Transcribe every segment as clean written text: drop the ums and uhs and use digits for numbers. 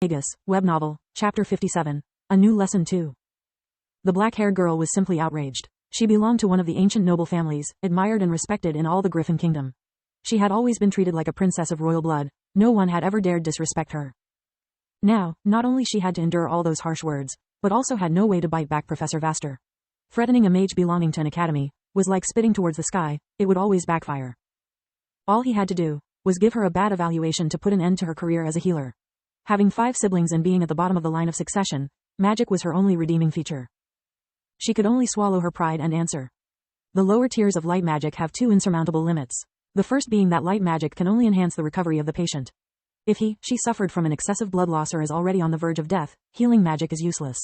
Magus, web novel, Chapter 57. A New Lesson 2. The black-haired girl was simply outraged. She belonged to one of the ancient noble families, admired and respected in all the Griffin Kingdom. She had always been treated like a princess of royal blood. No one had ever dared disrespect her. Now, not only she had to endure all those harsh words, but also had no way to bite back Professor Vaster. Threatening a mage belonging to an academy was like spitting towards the sky. It would always backfire. All he had to do was give her a bad evaluation to put an end to her career as a healer. Having 5 siblings and being at the bottom of the line of succession, magic was her only redeeming feature. She could only swallow her pride and answer. The lower tiers of light magic have 2 insurmountable limits. The first being that light magic can only enhance the recovery of the patient. If she suffered from an excessive blood loss or is already on the verge of death, healing magic is useless.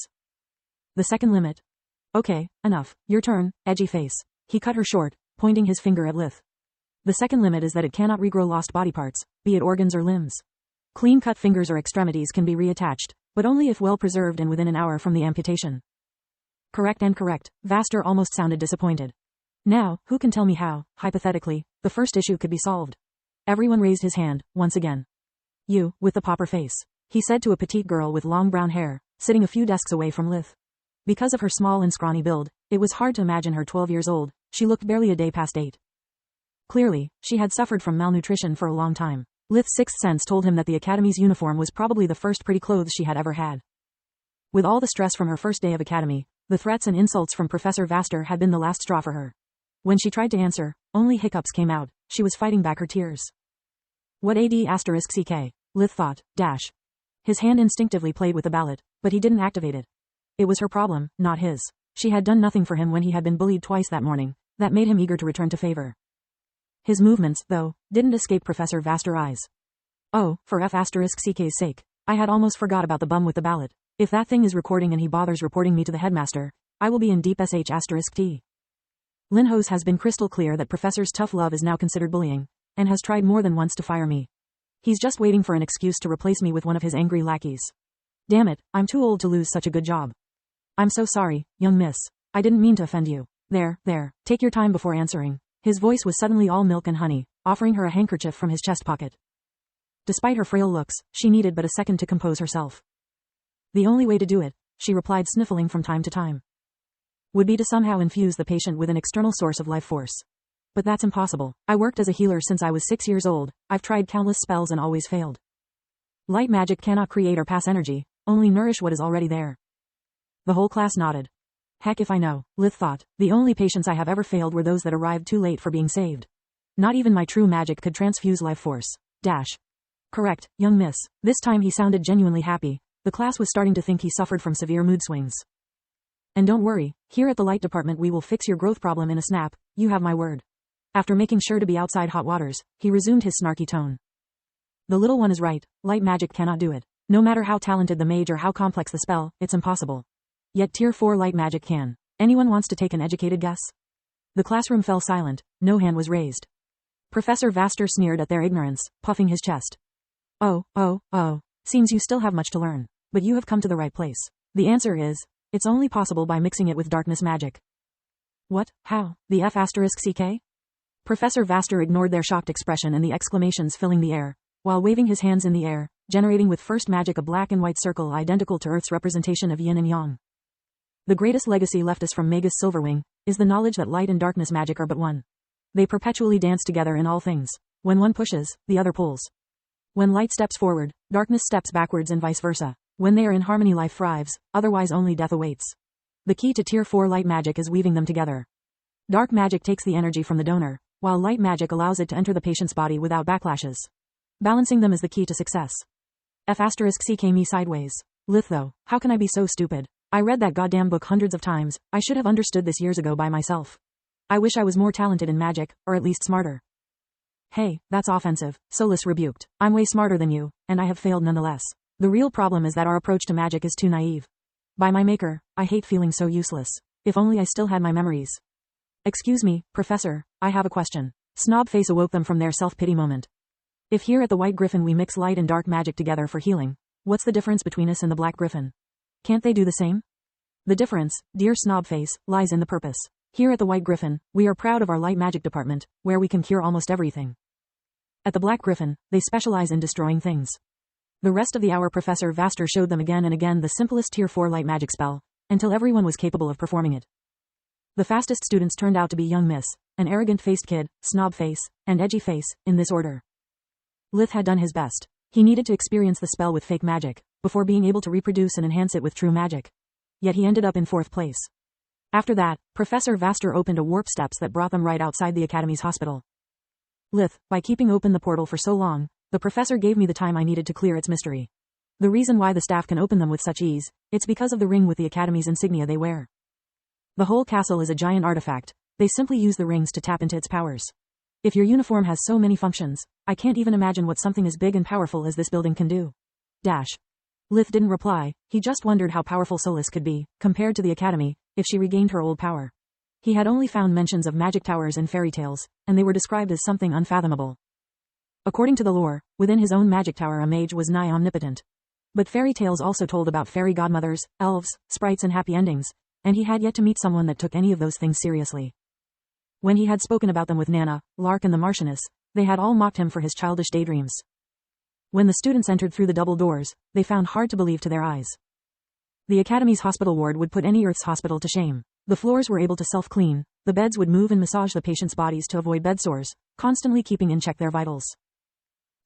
The second limit. Okay, enough. Your turn, edgy face. He cut her short, pointing his finger at Lith. The second limit is that it cannot regrow lost body parts, be it organs or limbs. Clean-cut fingers or extremities can be reattached, but only if well preserved and within an hour from the amputation. Correct and correct. Vaster almost sounded disappointed. Now, who can tell me how, hypothetically, the first issue could be solved? Everyone raised his hand, once again. You, with the pauper face, he said to a petite girl with long brown hair, sitting a few desks away from Lith. Because of her small and scrawny build, it was hard to imagine her 12 years old. She looked barely a day past 8. Clearly, she had suffered from malnutrition for a long time. Lith's sixth sense told him that the academy's uniform was probably the first pretty clothes she had ever had. With all the stress from her first day of academy, the threats and insults from Professor Vaster had been the last straw for her. When she tried to answer, only hiccups came out. She was fighting back her tears. What **CK? Lith thought, dash. His hand instinctively played with the ballot, but he didn't activate it. It was her problem, not his. She had done nothing for him when he had been bullied twice that morning. That made him eager to return to favor. His movements, though, didn't escape Professor Vaster's eyes. Oh, for **CK's sake. I had almost forgot about the bum with the ballot. If that thing is recording and he bothers reporting me to the headmaster, I will be in deep **T. Linhos has been crystal clear that Professor's tough love is now considered bullying, and has tried more than once to fire me. He's just waiting for an excuse to replace me with one of his angry lackeys. Damn it, I'm too old to lose such a good job. I'm so sorry, young miss. I didn't mean to offend you. There, take your time before answering. His voice was suddenly all milk and honey, offering her a handkerchief from his chest pocket. Despite her frail looks, she needed but a second to compose herself. The only way to do it, she replied, sniffling from time to time, would be to somehow infuse the patient with an external source of life force. But that's impossible. I worked as a healer since I was 6 years old. I've tried countless spells and always failed. Light magic cannot create or pass energy, only nourish what is already there. The whole class nodded. Heck if I know, Lith thought. The only patients I have ever failed were those that arrived too late for being saved. Not even my true magic could transfuse life force. Dash. Correct, young miss. This time he sounded genuinely happy. The class was starting to think he suffered from severe mood swings. And don't worry, here at the light department we will fix your growth problem in a snap, you have my word. After making sure to be outside hot waters, he resumed his snarky tone. The little one is right, light magic cannot do it. No matter how talented the mage or how complex the spell, it's impossible. Yet Tier 4 light magic can. Anyone wants to take an educated guess? The classroom fell silent, no hand was raised. Professor Vaster sneered at their ignorance, puffing his chest. Oh, seems you still have much to learn. But you have come to the right place. The answer is, it's only possible by mixing it with darkness magic. What? How? The **CK? Professor Vaster ignored their shocked expression and the exclamations filling the air, while waving his hands in the air, generating with first magic a black and white circle identical to Earth's representation of yin and yang. The greatest legacy left us from Magus Silverwing is the knowledge that light and darkness magic are but one. They perpetually dance together in all things. When one pushes, the other pulls. When light steps forward, darkness steps backwards and vice versa. When they are in harmony, life thrives, otherwise only death awaits. The key to Tier 4 light magic is weaving them together. Dark magic takes the energy from the donor, while light magic allows it to enter the patient's body without backlashes. Balancing them is the key to success. **CK me sideways. Lith though, how can I be so stupid? I read that goddamn book hundreds of times. I should have understood this years ago by myself. I wish I was more talented in magic, or at least smarter. Hey, that's offensive, Solus rebuked. I'm way smarter than you, and I have failed nonetheless. The real problem is that our approach to magic is too naive. By my maker, I hate feeling so useless. If only I still had my memories. Excuse me, Professor, I have a question. Snobface awoke them from their self-pity moment. If here at the White Griffin we mix light and dark magic together for healing, what's the difference between us and the Black Griffin? Can't they do the same? The difference, dear Snobface, lies in the purpose. Here at the White Griffin, we are proud of our light magic department, where we can cure almost everything. At the Black Griffin, they specialize in destroying things. The rest of the hour Professor Vaster showed them again and again the simplest Tier 4 light magic spell, until everyone was capable of performing it. The fastest students turned out to be young Miss, an arrogant-faced kid, snob face, and edgy face, in this order. Lith had done his best. He needed to experience the spell with fake magic, before being able to reproduce and enhance it with true magic. Yet he ended up in 4th place. After that, Professor Vaster opened a warp steps that brought them right outside the Academy's hospital. Lith, by keeping open the portal for so long, the professor gave me the time I needed to clear its mystery. The reason why the staff can open them with such ease, it's because of the ring with the Academy's insignia they wear. The whole castle is a giant artifact. They simply use the rings to tap into its powers. If your uniform has so many functions, I can't even imagine what something as big and powerful as this building can do. Lith didn't reply. He just wondered how powerful Solis could be, compared to the Academy, if she regained her old power. He had only found mentions of magic towers in fairy tales, and they were described as something unfathomable. According to the lore, within his own magic tower a mage was nigh omnipotent. But fairy tales also told about fairy godmothers, elves, sprites and happy endings, and he had yet to meet someone that took any of those things seriously. When he had spoken about them with Nana, Lark and the Marchioness, they had all mocked him for his childish daydreams. When the students entered through the double doors, they found hard to believe to their eyes. The Academy's hospital ward would put any Earth's hospital to shame. The floors were able to self-clean, the beds would move and massage the patients' bodies to avoid bed sores, constantly keeping in check their vitals.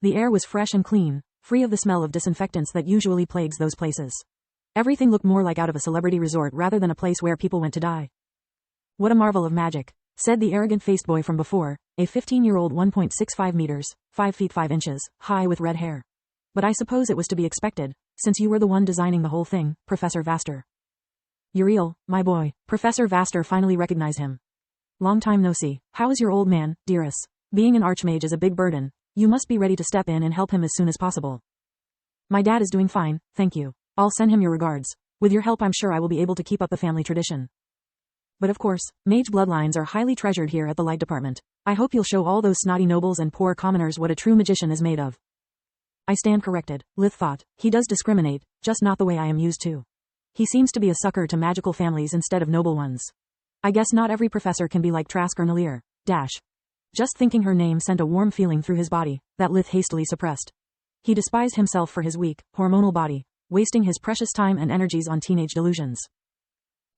The air was fresh and clean, free of the smell of disinfectants that usually plagues those places. Everything looked more like out of a celebrity resort rather than a place where people went to die. What a marvel of magic, said the arrogant-faced boy from before, a 15-year-old 1.65 meters, 5 feet 5 inches, high with red hair. But I suppose it was to be expected, since you were the one designing the whole thing, Professor Vaster. Uriel, my boy. Professor Vaster finally recognized him. Long time no see. How is your old man, dearest? Being an archmage is a big burden. You must be ready to step in and help him as soon as possible. My dad is doing fine, thank you. I'll send him your regards. With your help I'm sure I will be able to keep up the family tradition. But of course, mage bloodlines are highly treasured here at the Light Department. I hope you'll show all those snotty nobles and poor commoners what a true magician is made of. I stand corrected, Lith thought. He does discriminate, just not the way I am used to. He seems to be a sucker to magical families instead of noble ones. I guess not every professor can be like Trask or Nalir. Just thinking her name sent a warm feeling through his body, that Lith hastily suppressed. He despised himself for his weak, hormonal body, wasting his precious time and energies on teenage delusions.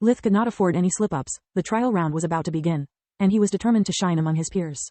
Lith could not afford any slip-ups. The trial round was about to begin, and he was determined to shine among his peers.